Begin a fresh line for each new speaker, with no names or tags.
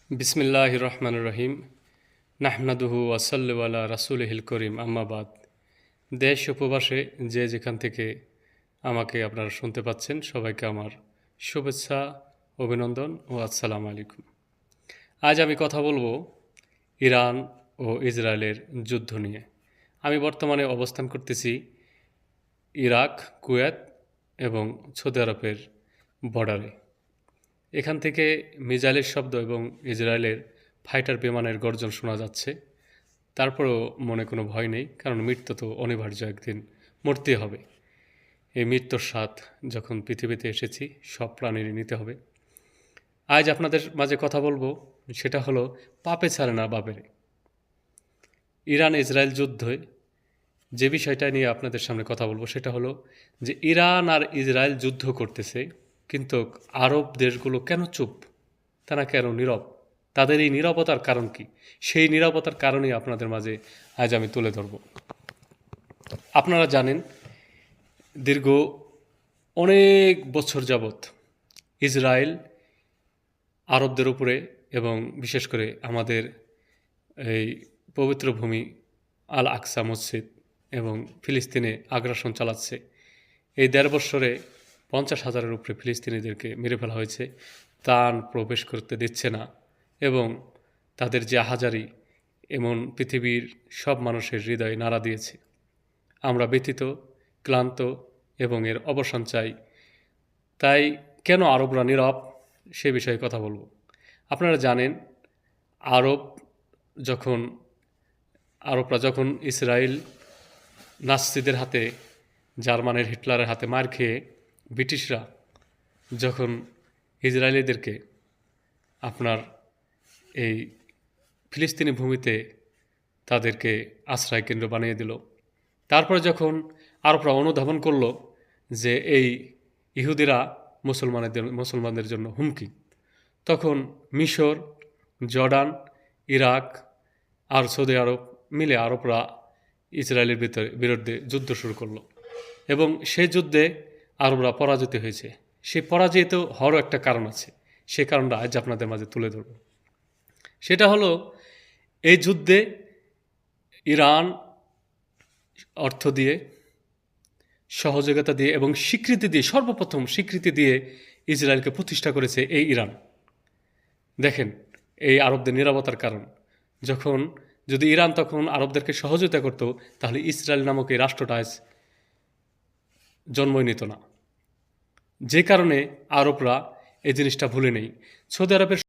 বিসমিল্লাহির রহমানির রহিম। নাহমাদুহু ওয়া সাল্লু আলা রাসূলিহিল করিম, আম্মা বাদ। দেশ উপবাসে যে যেখান থেকে আমাকে আপনারা শুনতে পাচ্ছেন, সবাইকে আমার শুভেচ্ছা, অভিনন্দন ও আসসালামু আলাইকুম। আজ আমি কথা বলবো ইরান ও ইসরায়েলের যুদ্ধ নিয়ে। আমি বর্তমানে অবস্থান করতেছি ইরাক, কুয়েত এবং সৌদি আরবের বর্ডারে। এখান থেকে মিসাইলের শব্দ এবং ইসরায়েলের ফাইটার বিমানের গর্জন শোনা যাচ্ছে। তারপরেও মনে কোনো ভয় নেই, কারণ মৃত্যু তো অনিবার্য, একদিন মরতেই হবে। এই মৃত্যুর স্বাদ যখন পৃথিবীতে এসেছি, সব প্রাণীরই নিতে হবে। আজ আপনাদের মাঝে কথা বলবো, সেটা হলো পাপে ছাড়ে না বাপেরে। ইরান ইসরায়েল যুদ্ধে যে বিষয়টা নিয়ে আপনাদের সামনে কথা বলবো, সেটা হলো যে ইরান আর ইসরায়েল যুদ্ধ করতেছে, কিন্তু আরব দেশগুলো কেন চুপ? তারা কেন নীরব? তাদের এই নীরবতার কারণ কি? সেই নীরবতার কারণেই আপনাদের মাঝে আজ আমি তুলে ধরব। আপনারা জানেন, দীর্ঘ অনেক বছর যাবৎ ইসরায়েল আরবদের উপরে এবং বিশেষ করে আমাদের এই পবিত্র ভূমি আল আকসা মসজিদ এবং ফিলিস্তিনে আগ্রাসন চালাচ্ছে। এই ১.৫ বৎসরে ৫০,০০০-এর উপরে ফিলিস্তিনিদেরকে মেরে ফেলা হয়েছে। ত্রাণ প্রবেশ করতে দিচ্ছে না এবং তাদের যে আহাজারি এমন পৃথিবীর সব মানুষের হৃদয়ে নাড়া দিয়েছে। আমরা ব্যথিত, ক্লান্ত এবং এর অবসান চাই। তাই কেন আরবরা নীরব, সে বিষয়ে কথা বলবো। আপনারা জানেন, আরব যখন আরবরা যখন ইসরায়েল নাৎসিদের হাতে, জার্মানের হিটলারের হাতে মার খেয়ে ব্রিটিশরা যখন ইসরায়েলিদেরকে আপনার এই ফিলিস্তিনি ভূমিতে তাদেরকে আশ্রয় কেন্দ্র বানিয়ে দিল, তারপরে যখন আরবরা অনুধাবন করল যে এই ইহুদিরা মুসলমানদের জন্য হুমকি, তখন মিশর, জর্ডান, ইরাক আর সৌদি আরব মিলে আরবরা ইসরায়েলের বিরুদ্ধে যুদ্ধ শুরু করলো এবং সেই যুদ্ধে আরবরা পরাজিত হয়েছে। সেই পরাজিত হওয়ারও একটা কারণ আছে, সে কারণটা আজ আপনাদের মাঝে তুলে ধরব। সেটা হলো, এই যুদ্ধে ইরান অর্থ দিয়ে, সহযোগিতা দিয়ে এবং স্বীকৃতি দিয়ে, সর্বপ্রথম স্বীকৃতি দিয়ে ইসরায়েলকে প্রতিষ্ঠা করেছে এই ইরান। দেখেন এই আরবদের নীরবতার কারণ। যদি ইরান তখন আরবদেরকে সহযোগিতা করত, তাহলে ইসরায়েল নামক এই রাষ্ট্রটা আজ জন্মই নিত না। যে কারণে আরবরা এই জিনিসটা ভুলে নেই। সৌদি আরবের